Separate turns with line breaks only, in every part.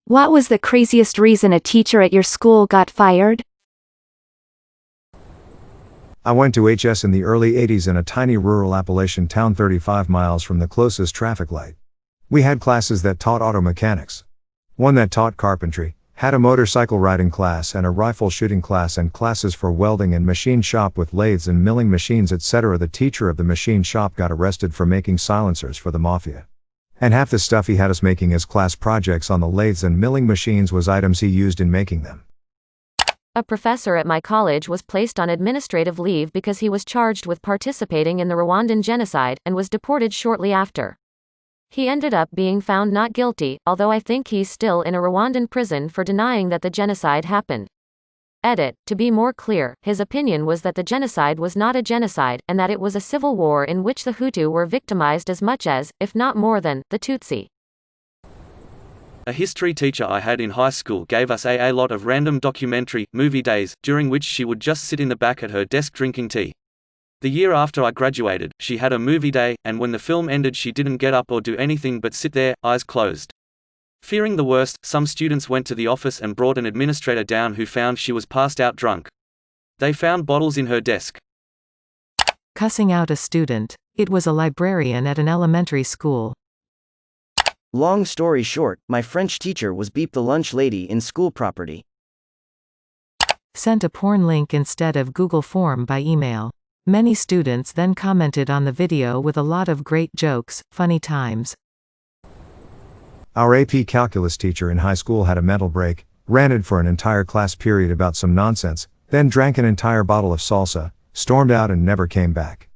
What was the craziest reason a teacher at your school got fired?
I went to HS in the early 80s in a tiny rural Appalachian town 35 miles from the closest traffic light. We had classes that taught auto mechanics. One that taught carpentry, had a motorcycle riding class and a rifle shooting class and classes for welding and machine shop with lathes and milling machines etc. The teacher of the machine shop got arrested for making silencers for the mafia. And half the stuff he had us making as class projects on the lathes and milling machines was items he used in making them.
A professor at my college was placed on administrative leave because he was charged with participating in the Rwandan genocide and was deported shortly after. He ended up being found not guilty, although I think he's still in a Rwandan prison for denying that the genocide happened. Edit. To be more clear, his opinion was that the genocide was not a genocide, and that it was a civil war in which the Hutu were victimized as much as, if not more than, the Tutsi.
A history teacher I had in high school gave us a lot of random documentary, movie days, during which she would just sit in the back at her desk drinking tea. The year after I graduated, she had a movie day, and when the film ended she didn't get up or do anything but sit there, eyes closed. Fearing the worst, some students went to the office and brought an administrator down who found she was passed out drunk. They found bottles in her desk.
Cussing out a student. It was a librarian at an elementary school.
Long story short, my French teacher was beep the lunch lady in school property.
Sent a porn link instead of Google form by email. Many students then commented on the video with a lot of great jokes, funny times.
Our AP calculus teacher in high school had a mental break, ranted for an entire class period about some nonsense, then drank an entire bottle of salsa, stormed out and never came back.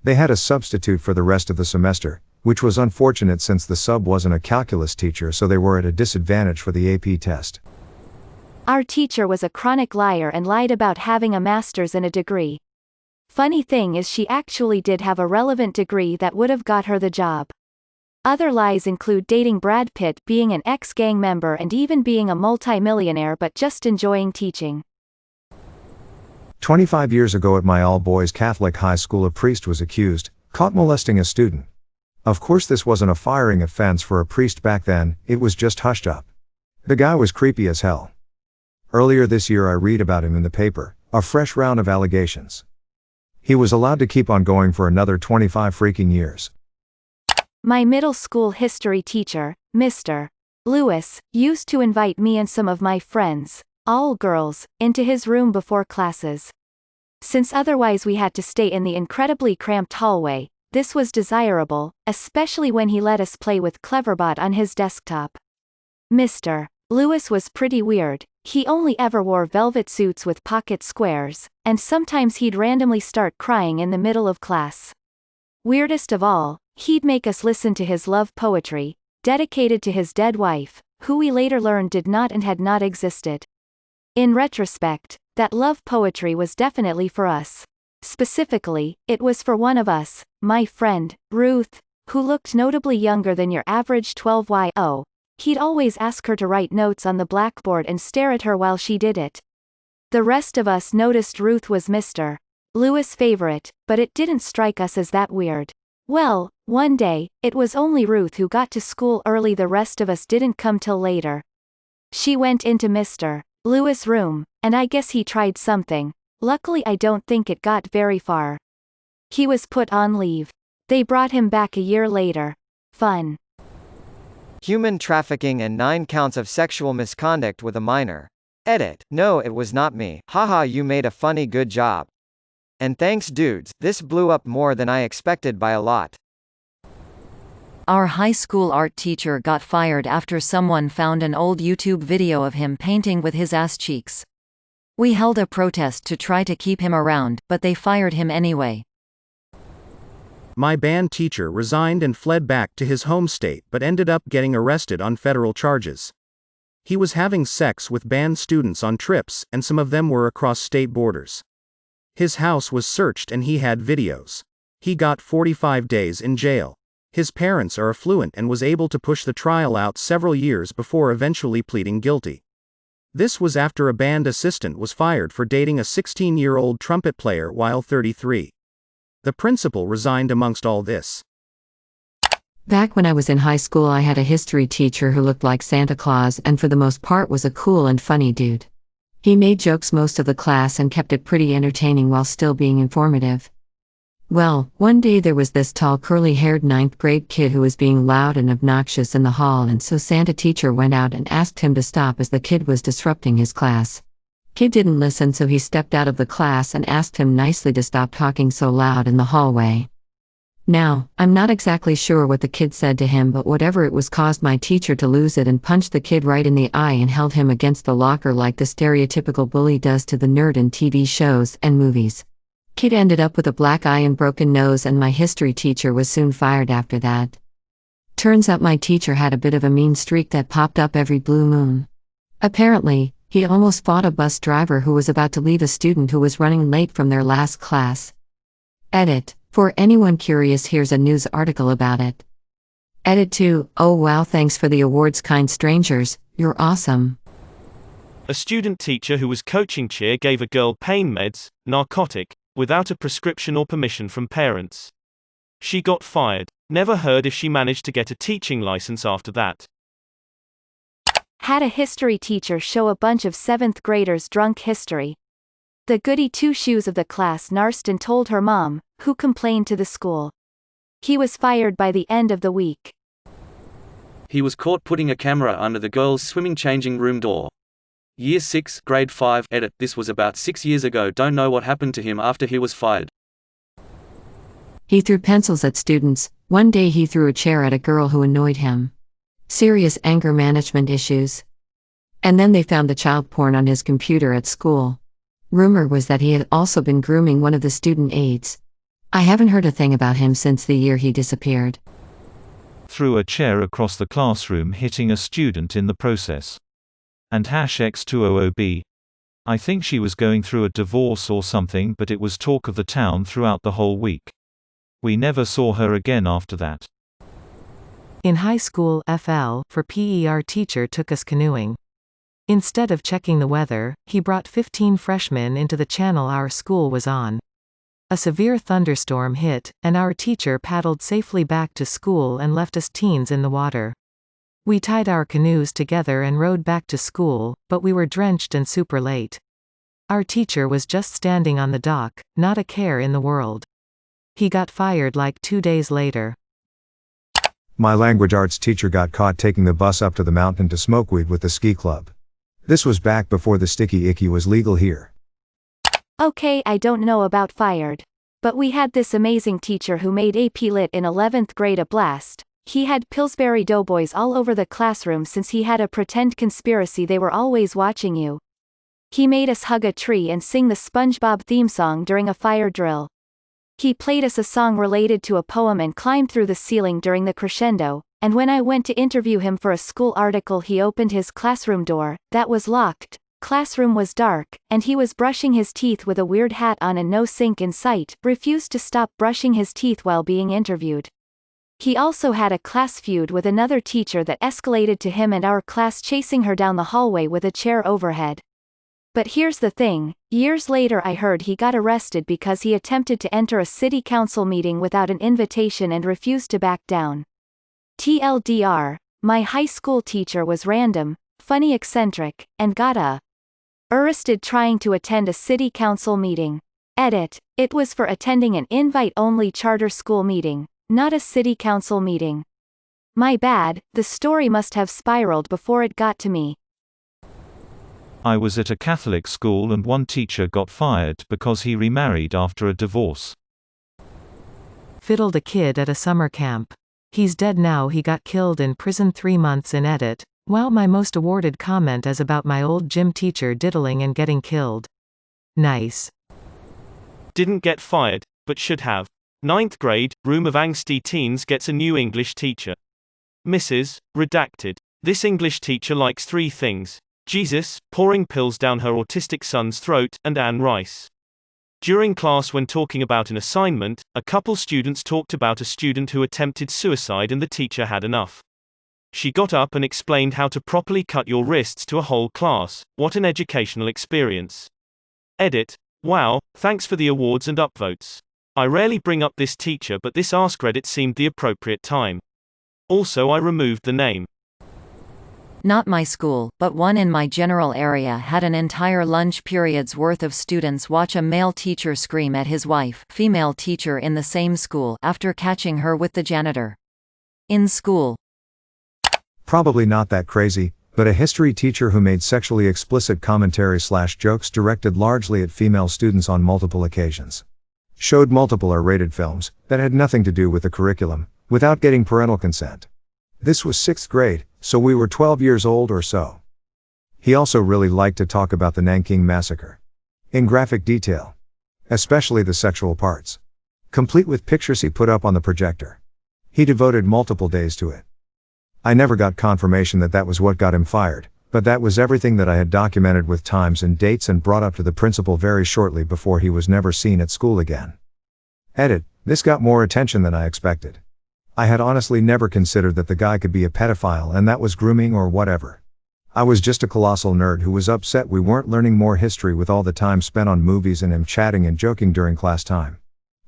They had a substitute for the rest of the semester, which was unfortunate since the sub wasn't a calculus teacher, so they were at a disadvantage for the AP test.
Our teacher was a chronic liar and lied about having a master's and a degree. Funny thing is she actually did have a relevant degree that would have got her the job. Other lies include dating Brad Pitt, being an ex-gang member and even being a multi-millionaire but just enjoying teaching.
25 years ago at my all-boys Catholic high school a priest was accused, caught molesting a student. Of course this wasn't a firing offense for a priest back then, it was just hushed up. The guy was creepy as hell. Earlier this year I read about him in the paper, a fresh round of allegations. He was allowed to keep on going for another 25 freaking years.
My middle school history teacher, Mr. Lewis, used to invite me and some of my friends, all girls, into his room before classes. Since otherwise we had to stay in the incredibly cramped hallway, this was desirable, especially when he let us play with Cleverbot on his desktop. Mr. Lewis was pretty weird. He only ever wore velvet suits with pocket squares, and sometimes he'd randomly start crying in the middle of class. Weirdest of all, he'd make us listen to his love poetry, dedicated to his dead wife, who we later learned did not and had not existed. In retrospect, that love poetry was definitely for us. Specifically, it was for one of us, my friend, Ruth, who looked notably younger than your average 12-year-old. He'd always ask her to write notes on the blackboard and stare at her while she did it. The rest of us noticed Ruth was Mr. Lewis' favorite, but it didn't strike us as that weird. Well, one day, it was only Ruth who got to school early, the rest of us didn't come till later. She went into Mr. Lewis' room, and I guess he tried something. Luckily I don't think it got very far. He was put on leave. They brought him back a year later. Fun.
Human trafficking and 9 counts of sexual misconduct with a minor. Edit. No, it was not me. Haha, you made a funny good job. And thanks dudes, this blew up more than I expected by a lot.
Our high school art teacher got fired after someone found an old YouTube video of him painting with his ass cheeks. We held a protest to try to keep him around, but they fired him anyway.
My band teacher resigned and fled back to his home state but ended up getting arrested on federal charges. He was having sex with band students on trips, and some of them were across state borders. His house was searched and he had videos. He got 45 days in jail. His parents are affluent and was able to push the trial out several years before eventually pleading guilty. This was after a band assistant was fired for dating a 16-year-old trumpet player while 33. The principal resigned amongst all this.
Back when I was in high school, I had a history teacher who looked like Santa Claus and for the most part was a cool and funny dude. He made jokes most of the class and kept it pretty entertaining while still being informative. Well, one day there was this tall curly-haired ninth grade kid who was being loud and obnoxious in the hall, and so Santa teacher went out and asked him to stop as the kid was disrupting his class. Kid didn't listen, so he stepped out of the class and asked him nicely to stop talking so loud in the hallway. Now, I'm not exactly sure what the kid said to him, but whatever it was caused my teacher to lose it and punched the kid right in the eye and held him against the locker like the stereotypical bully does to the nerd in TV shows and movies. Kid ended up with a black eye and broken nose, and my history teacher was soon fired after that. Turns out my teacher had a bit of a mean streak that popped up every blue moon. Apparently, he almost fought a bus driver who was about to leave a student who was running late from their last class. Edit. For anyone curious, here's a news article about it. Edit 2. Oh wow, thanks for the awards, kind strangers, you're awesome.
A student teacher who was coaching cheer gave a girl pain meds, narcotic, without a prescription or permission from parents. She got fired. Never heard if she managed to get a teaching license after that.
Had a history teacher show a bunch of 7th graders drunk history. The goody two-shoes of the class narsed and told her mom, who complained to the school. He was fired by the end of the week.
He was caught putting a camera under the girls' swimming changing room door. Year 6, Grade 5, edit. This was about 6 years ago. Don't know what happened to him after he was fired.
He threw pencils at students. One day he threw a chair at a girl who annoyed him. Serious anger management issues. And then they found the child porn on his computer at school. Rumor was that he had also been grooming one of the student aides. I haven't heard a thing about him since the year he disappeared.
Threw a chair across the classroom, hitting a student in the process. And #X200B. I think she was going through a divorce or something, but it was talk of the town throughout the whole week. We never saw her again after that.
In high school, FL, for PE, our teacher took us canoeing. Instead of checking the weather, he brought 15 freshmen into the channel our school was on. A severe thunderstorm hit, and our teacher paddled safely back to school and left us teens in the water. We tied our canoes together and rowed back to school, but we were drenched and super late. Our teacher was just standing on the dock, not a care in the world. He got fired like 2 days later.
My language arts teacher got caught taking the bus up to the mountain to smoke weed with the ski club. This was back before the sticky icky was legal here.
Okay, I don't know about fired. But we had this amazing teacher who made AP Lit in 11th grade a blast. He had Pillsbury Doughboys all over the classroom since he had a pretend conspiracy they were always watching you. He made us hug a tree and sing the SpongeBob theme song during a fire drill. He played us a song related to a poem and climbed through the ceiling during the crescendo, and when I went to interview him for a school article, he opened his classroom door, that was locked, classroom was dark, and he was brushing his teeth with a weird hat on and no sink in sight, refused to stop brushing his teeth while being interviewed. He also had a class feud with another teacher that escalated to him and our class chasing her down the hallway with a chair overhead. But here's the thing, years later I heard he got arrested because he attempted to enter a city council meeting without an invitation and refused to back down. TLDR, my high school teacher was random, funny, eccentric, and got arrested trying to attend a city council meeting. Edit, it was for attending an invite-only charter school meeting, not a city council meeting. My bad, the story must have spiraled before it got to me.
I was at a Catholic school and one teacher got fired because he remarried after a divorce.
Fiddled a kid at a summer camp. He's dead now. He got killed in prison 3 months in edit. Wow, my most awarded comment is about my old gym teacher diddling and getting killed. Nice.
Didn't get fired, but should have. 9th grade, room of angsty teens gets a new English teacher. Mrs. Redacted. This English teacher likes 3 things. Jesus, pouring pills down her autistic son's throat, and Anne Rice. During class, when talking about an assignment, a couple students talked about a student who attempted suicide and the teacher had enough. She got up and explained how to properly cut your wrists to a whole class. What an educational experience. Edit. Wow, thanks for the awards and upvotes. I rarely bring up this teacher, but this AskReddit seemed the appropriate time. Also, I removed the name.
Not my school, but one in my general area had an entire lunch period's worth of students watch a male teacher scream at his wife, female teacher in the same school, after catching her with the janitor. In school.
Probably not that crazy, but a history teacher who made sexually explicit commentary/jokes directed largely at female students on multiple occasions. Showed multiple R-rated films that had nothing to do with the curriculum, without getting parental consent. This was 6th grade, so we were 12 years old or so. He also really liked to talk about the Nanking Massacre. In graphic detail. Especially the sexual parts. Complete with pictures he put up on the projector. He devoted multiple days to it. I never got confirmation that that was what got him fired, but that was everything that I had documented with times and dates and brought up to the principal very shortly before he was never seen at school again. Edit, this got more attention than I expected. I had honestly never considered that the guy could be a pedophile and that was grooming or whatever. I was just a colossal nerd who was upset we weren't learning more history with all the time spent on movies and him chatting and joking during class time.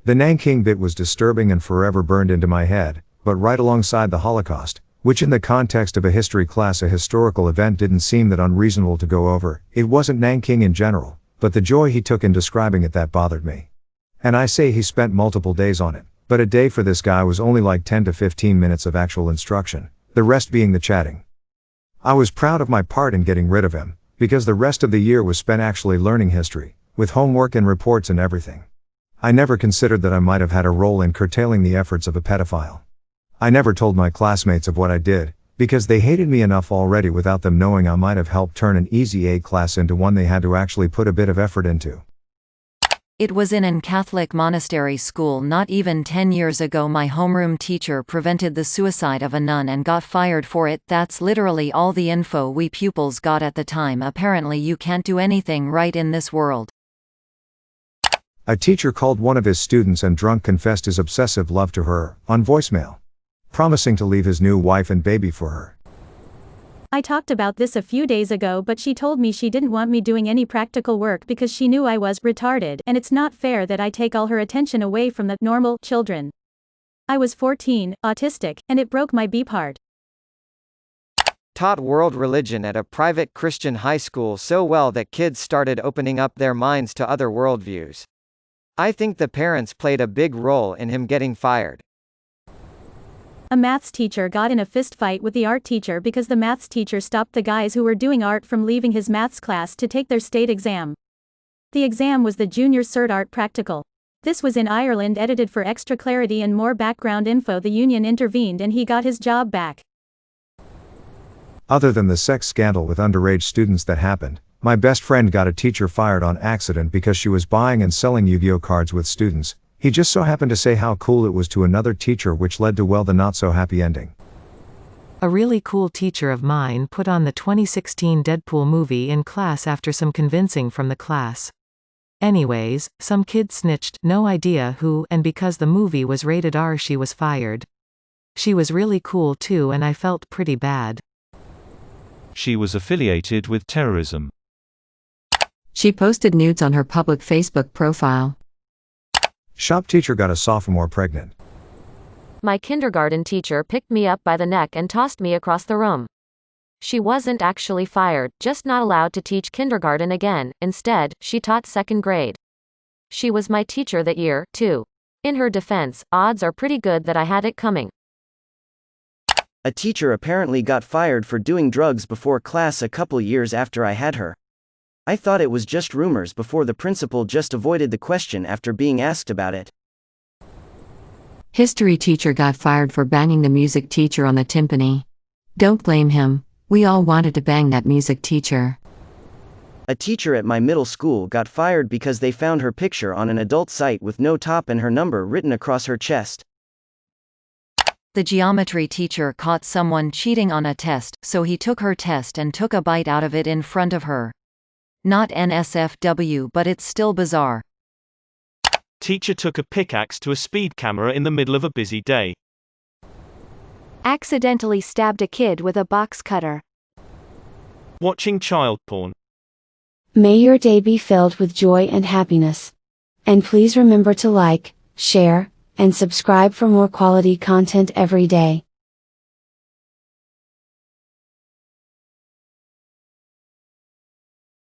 The Nanking bit was disturbing and forever burned into my head, but right alongside the Holocaust, which in the context of a history class a historical event didn't seem that unreasonable to go over, it wasn't Nanking in general, but the joy he took in describing it that bothered me. And I say he spent multiple days on it. But a day for this guy was only like 10 to 15 minutes of actual instruction, the rest being the chatting. I was proud of my part in getting rid of him, because the rest of the year was spent actually learning history, with homework and reports and everything. I never considered that I might have had a role in curtailing the efforts of a pedophile. I never told my classmates of what I did, because they hated me enough already without them knowing I might have helped turn an easy A class into one they had to actually put a bit of effort into.
It was in an Catholic monastery school not even 10 years ago. My homeroom teacher prevented the suicide of a nun and got fired for it. That's literally all the info we pupils got at the time. Apparently you can't do anything right in this world.
A teacher called one of his students and drunk confessed his obsessive love to her, on voicemail. Promising to leave his new wife and baby for her.
I talked about this a few days ago, but she told me she didn't want me doing any practical work because she knew I was retarded, and it's not fair that I take all her attention away from the normal children. I was 14, autistic, and it broke my beep heart.
Taught world religion at a private Christian high school so well that kids started opening up their minds to other worldviews. I think the parents played a big role in him getting fired.
A maths teacher got in a fist fight with the art teacher because the maths teacher stopped the guys who were doing art from leaving his maths class to take their state exam. The exam was the Junior Cert Art Practical. This was in Ireland. Edited for extra clarity and more background info. The union intervened and he got his job back.
Other than the sex scandal with underage students that happened, my best friend got a teacher fired on accident because she was buying and selling Yu-Gi-Oh cards with students. He just so happened to say how cool it was to another teacher, which led to, well, the not so happy ending.
A really cool teacher of mine put on the 2016 Deadpool movie in class after some convincing from the class. Anyways, some kid snitched, no idea who, and because the movie was rated R she was fired. She was really cool too and I felt pretty bad.
She was affiliated with terrorism.
She posted nudes on her public Facebook profile.
Shop teacher got a sophomore pregnant.
My kindergarten teacher picked me up by the neck and tossed me across the room. She wasn't actually fired, just not allowed to teach kindergarten again. Instead, she taught 2nd grade. She was my teacher that year, too. In her defense, odds are pretty good that I had it coming.
A teacher apparently got fired for doing drugs before class a couple years after I had her. I thought it was just rumors before the principal just avoided the question after being asked about it.
History teacher got fired for banging the music teacher on the timpani. Don't blame him, we all wanted to bang that music teacher.
A teacher at my middle school got fired because they found her picture on an adult site with no top and her number written across her chest.
The geometry teacher caught someone cheating on a test, so he took her test and took a bite out of it in front of her. Not NSFW, but it's still bizarre.
Teacher took a pickaxe to a speed camera in the middle of a busy day.
Accidentally stabbed a kid with a box cutter.
Watching child porn.
May your day be filled with joy and happiness. And please remember to like, share, and subscribe for more quality content every day.